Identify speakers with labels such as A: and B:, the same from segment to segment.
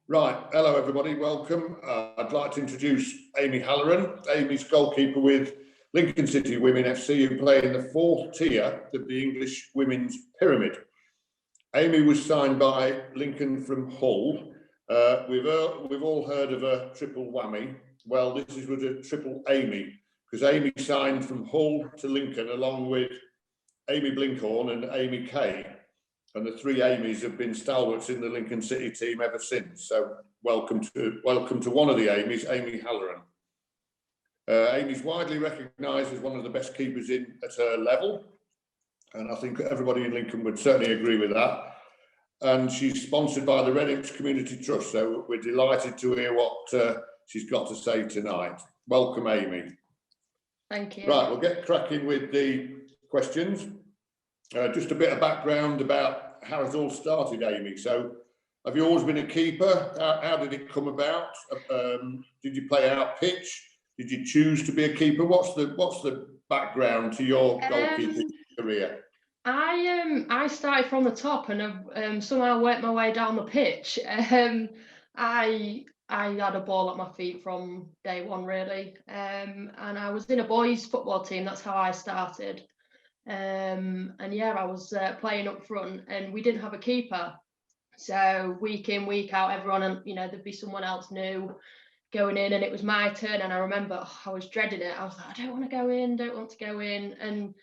A: Right, hello everybody, welcome. I'd like to introduce Amy Halloran. Amy's goalkeeper with Lincoln City Women FC, who play in the fourth tier of the English Women's Pyramid. Amy was signed by Lincoln from Hull. We've all heard of a triple whammy. Well, this was a triple Amy, because Amy signed from Hull to Lincoln along with Amy Blinkhorn and Amy Kay. And the three Amys have been stalwarts in the Lincoln City team ever since. So welcome to one of the Amys, Amy Halloran. Amy's widely recognised as one of the best keepers at her level, and I think everybody in Lincoln would certainly agree with that. And she's sponsored by the Redditch Community Trust, so we're delighted to hear what she's got to say tonight. Welcome, Amy.
B: Thank you.
A: Right, we'll get cracking with the questions. Just a bit of background about how it all started, Amy. So, have you always been a keeper? How did it come about? Did you play out pitch? Did you choose to be a keeper? What's the background to your goalkeeping career?
B: I started from the top and somehow worked my way down the pitch. I had a ball at my feet from day one, really, and I was in a boys' football team. That's how I started. And yeah, I was playing up front, and we didn't have a keeper. So week in, week out, everyone, there'd be someone else new going in, and it was my turn. And I remember I was dreading it. I was like, I don't want to go in, and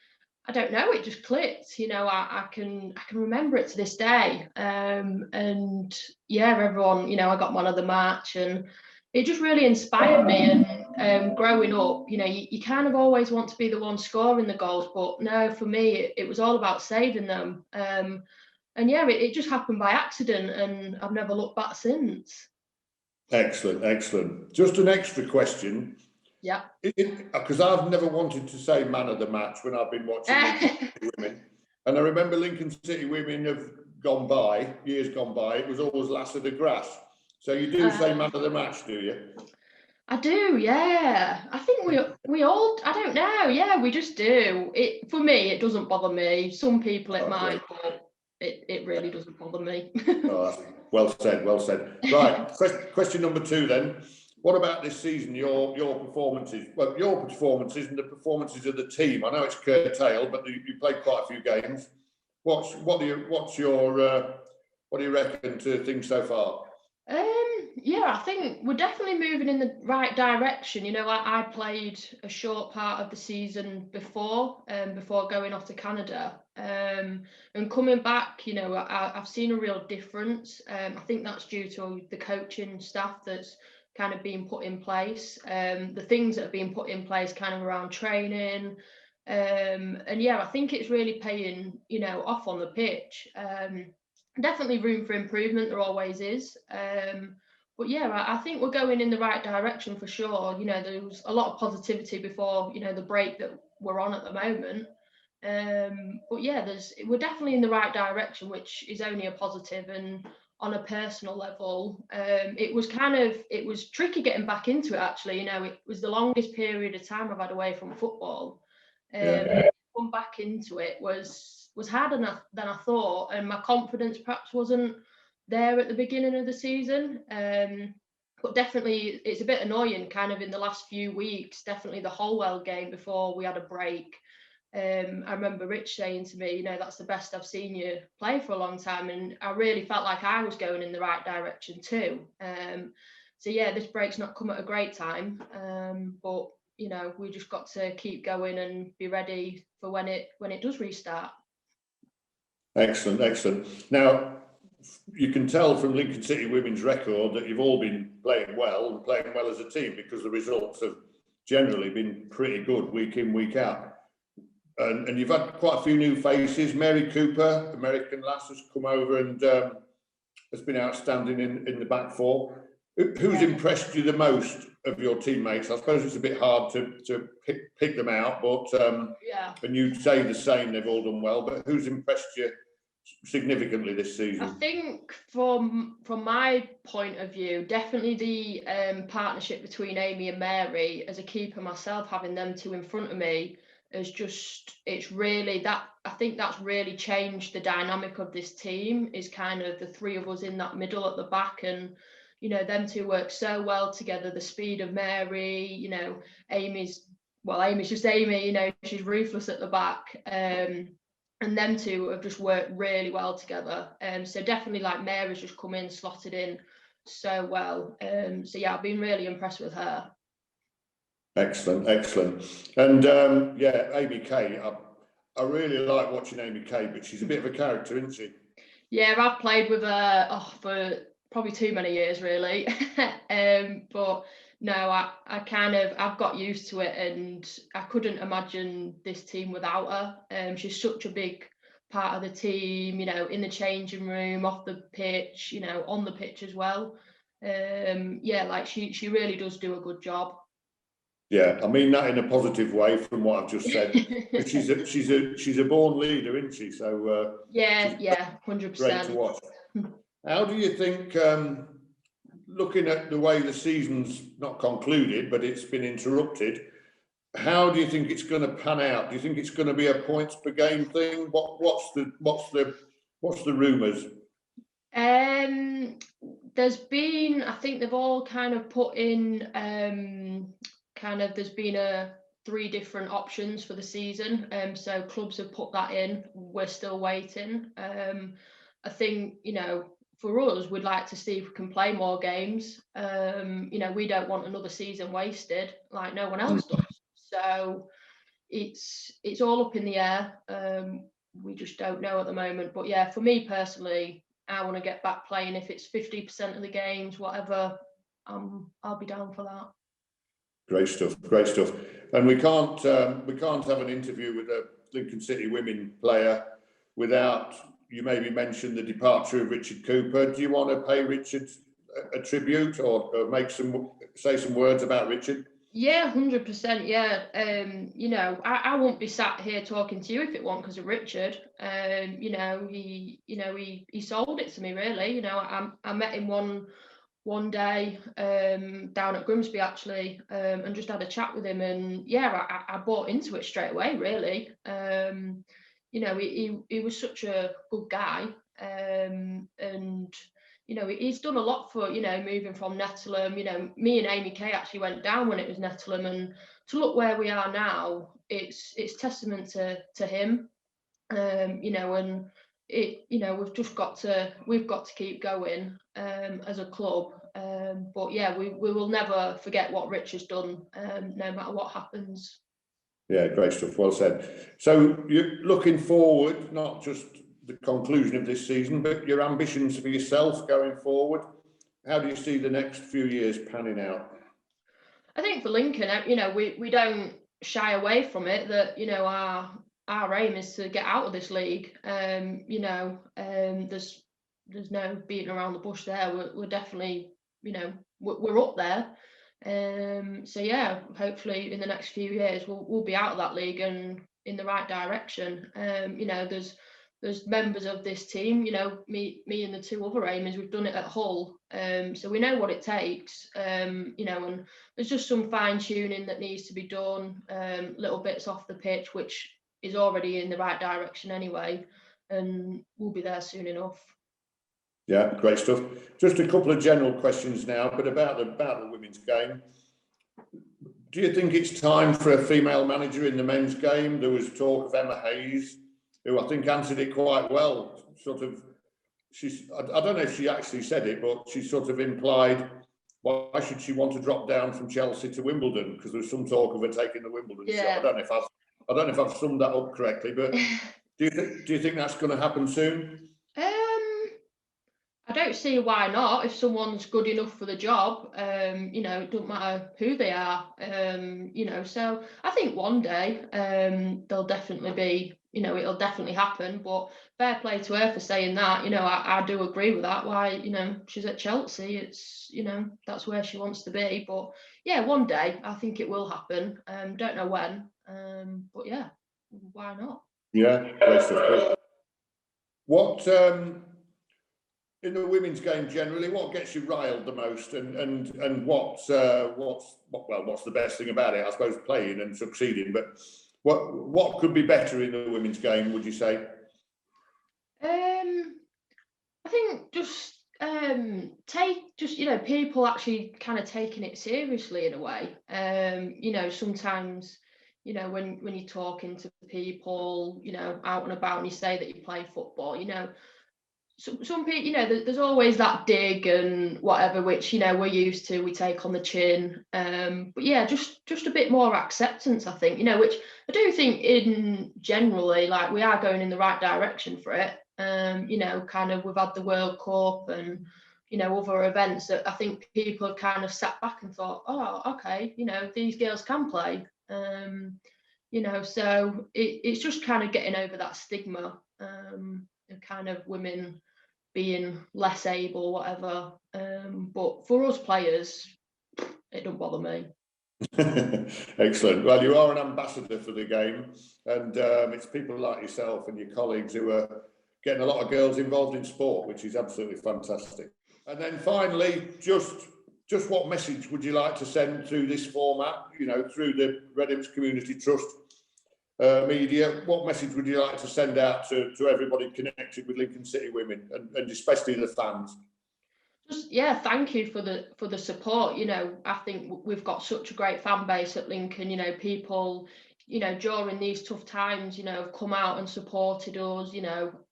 B: I don't know, it just clicked. I can remember it to this day. And yeah, everyone, I got man of the match, and it just really inspired me. And growing up, you kind of always want to be the one scoring the goals, but no, for me, it was all about saving them. And yeah, it just happened by accident, and I've never looked back since.
A: Excellent. Just an extra question.
B: Yeah.
A: Because I've never wanted to say man of the match when I've been watching Lincoln City Women. And I remember Lincoln City Women have years gone by, it was always Lass of the Grass. So you do say man of the match, do you?
B: I do, yeah. I think we all, I don't know, yeah, we just do. For me, it doesn't bother me. Some people it might, but it really doesn't bother me.
A: Well said. Right, question number 2 then. What about this season, your performances? Well, your performances and the performances of the team. I know it's curtailed, but you played quite a few games. What do you reckon to things so far?
B: Yeah, I think we're definitely moving in the right direction. I played a short part of the season before going off to Canada. And coming back, I've seen a real difference. I think that's due to the coaching staff that's kind of being put in place, the things that are being put in place kind of around training. And yeah, I think it's really paying, off on the pitch. Definitely room for improvement, there always is. But yeah, I think we're going in the right direction for sure. There was a lot of positivity before, the break that we're on at the moment. But yeah, we're definitely in the right direction, which is only a positive. And on a personal level, it was tricky getting back into it, actually. It was the longest period of time I've had away from football. Come back into it was harder than I thought, and my confidence perhaps wasn't there at the beginning of the season. But definitely it's a bit annoying kind of in the last few weeks, definitely the Holwell game before we had a break. I remember Rich saying to me, that's the best I've seen you play for a long time, and I really felt like I was going in the right direction too. So yeah, this break's not come at a great time, but we just got to keep going and be ready for when it does restart.
A: Excellent. Now, you can tell from Lincoln City Women's record that you've all been playing well as a team, because the results have generally been pretty good week in, week out. And you've had quite a few new faces. Mary Cooper, American lass, has come over and has been outstanding in the back four. Who's impressed you the most of your teammates? I suppose it's a bit hard to pick them out, but and you'd say the same, they've all done well, but who's impressed you significantly this season?
B: I think from my point of view, definitely the partnership between Amy and Mary. As a keeper myself, having them two in front of me it's really that, I think that's really changed the dynamic of this team, is kind of the three of us in that middle at the back. And them two work so well together. The speed of Mary, Amy's just Amy. She's ruthless at the back. And them two have just worked really well together. So definitely, like, Mary's just come in, slotted in so well. So yeah, I've been really impressed with her.
A: Excellent. And Amy Kay, I really like watching Amy Kay, but she's a bit of a character, isn't she?
B: Yeah, I've played with her for probably too many years, really. But no, I've got used to it, and I couldn't imagine this team without her. She's such a big part of the team, in the changing room, off the pitch, on the pitch as well. Like she really does do a good job.
A: Yeah, I mean that in a positive way from what I've just said. she's a born leader, isn't she? So
B: 100%.
A: Great to watch. How do you think, looking at the way the season's not concluded, but it's been interrupted, how do you think it's going to pan out? Do you think it's going to be a points per game thing? What's the rumours?
B: There's been, I think they've all kind of put in there's been 3 different options for the season. So clubs have put that in. We're still waiting. I think, for us, we'd like to see if we can play more games. We don't want another season wasted like no one else does. So it's all up in the air. We just don't know at the moment. But yeah, for me personally, I want to get back playing. If it's 50% of the games, whatever, I'll be down for that.
A: Great stuff. And we can't have an interview with a Lincoln City women player without you maybe mention the departure of Richard Cooper. Do you want to pay Richard a tribute or say some words about Richard?
B: Yeah, 100%. Yeah, I won't be sat here talking to you if it weren't because of Richard. He sold it to me, really. I met him one day down at Grimsby actually, and just had a chat with him, and yeah, I bought into it straight away, really. He was such a good guy, and he's done a lot for moving from Nettleham. Me and Amy Kay actually went down when it was Nettleham, and to look where we are now, it's testament to him. And we've got to keep going as a club. But yeah, we will never forget what Rich has done, no matter what happens.
A: Yeah, great stuff. Well said. So you're looking forward, not just the conclusion of this season, but your ambitions for yourself going forward. How do you see the next few years panning out? I
B: think for Lincoln, we don't shy away from it. That our aim is to get out of this league. There's no beating around the bush there. We're definitely, we're up there. So yeah, hopefully in the next few years we'll be out of that league and in the right direction. There's members of this team, me and the 2 other Amys, we've done it at Hull, so we know what it takes. And there's just some fine tuning that needs to be done, little bits off the pitch, which is already in the right direction anyway, and we'll be there soon enough.
A: Yeah, great stuff. Just a couple of general questions now, but about the women's game. Do you think it's time for a female manager in the men's game? There was talk of Emma Hayes, who I think answered it quite well. I don't know if she actually said it, but she sort of implied, why should she want to drop down from Chelsea to Wimbledon? Because there's some talk of her taking the Wimbledon shot. I don't know if I've summed that up correctly, but do you think that's going to happen soon?
B: I don't see why not. If someone's good enough for the job, it doesn't matter who they are. So I think one day they'll definitely be, it'll definitely happen. But fair play to her for saying that. I do agree with that. Why, she's at Chelsea. It's, that's where she wants to be. But yeah, one day I think it will happen. Don't know when. But yeah, why not?
A: Yeah, great stuff. What in the women's game generally, what gets you riled the most, and what's the best thing about it? I suppose playing and succeeding, but what could be better in the women's game, would you say?
B: I think just Take just, people actually kind of taking it seriously in a way. Sometimes, when you're talking to people, out and about, and you say that you play football, some people, there's always that dig and whatever, which, we're used to, we take on the chin. But yeah, just a bit more acceptance, I think, which I do think in generally, like, we are going in the right direction for it. Kind of, we've had the World Cup and, other events that I think people have kind of sat back and thought, oh, okay, these girls can play. So it's just kind of getting over that stigma, of kind of women being less able, whatever. But for us players, it don't bother me.
A: Excellent. Well, you are an ambassador for the game, and it's people like yourself and your colleagues who are getting a lot of girls involved in sport, which is absolutely fantastic. And then finally, just what message would you like to send through this format, through the Red Imps Community Trust media? What message would you like to send out to everybody connected with Lincoln City women, and especially the fans?
B: Just, yeah, thank you for the support. I think we've got such a great fan base at Lincoln. People, during these tough times, have come out and supported us.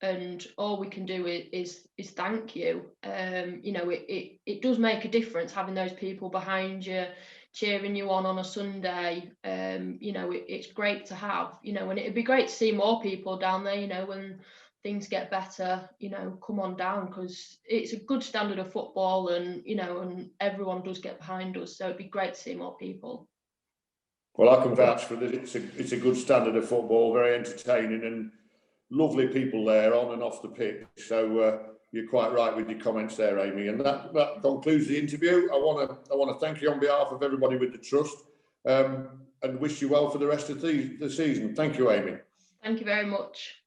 B: And all we can do is thank you. It does make a difference having those people behind you, cheering you on a Sunday. It's great to have. And it'd be great to see more people down there. When things get better, come on down, because it's a good standard of football, and and everyone does get behind us, so it'd be great to see more people.
A: Well, I can vouch for that. It's a good standard of football, very entertaining, and lovely people there on and off the pitch. So you're quite right with your comments there, Amy. And that concludes the interview. I want to thank you on behalf of everybody with the trust, and wish you well for the rest of the season. Thank you, Amy.
B: Thank you very much.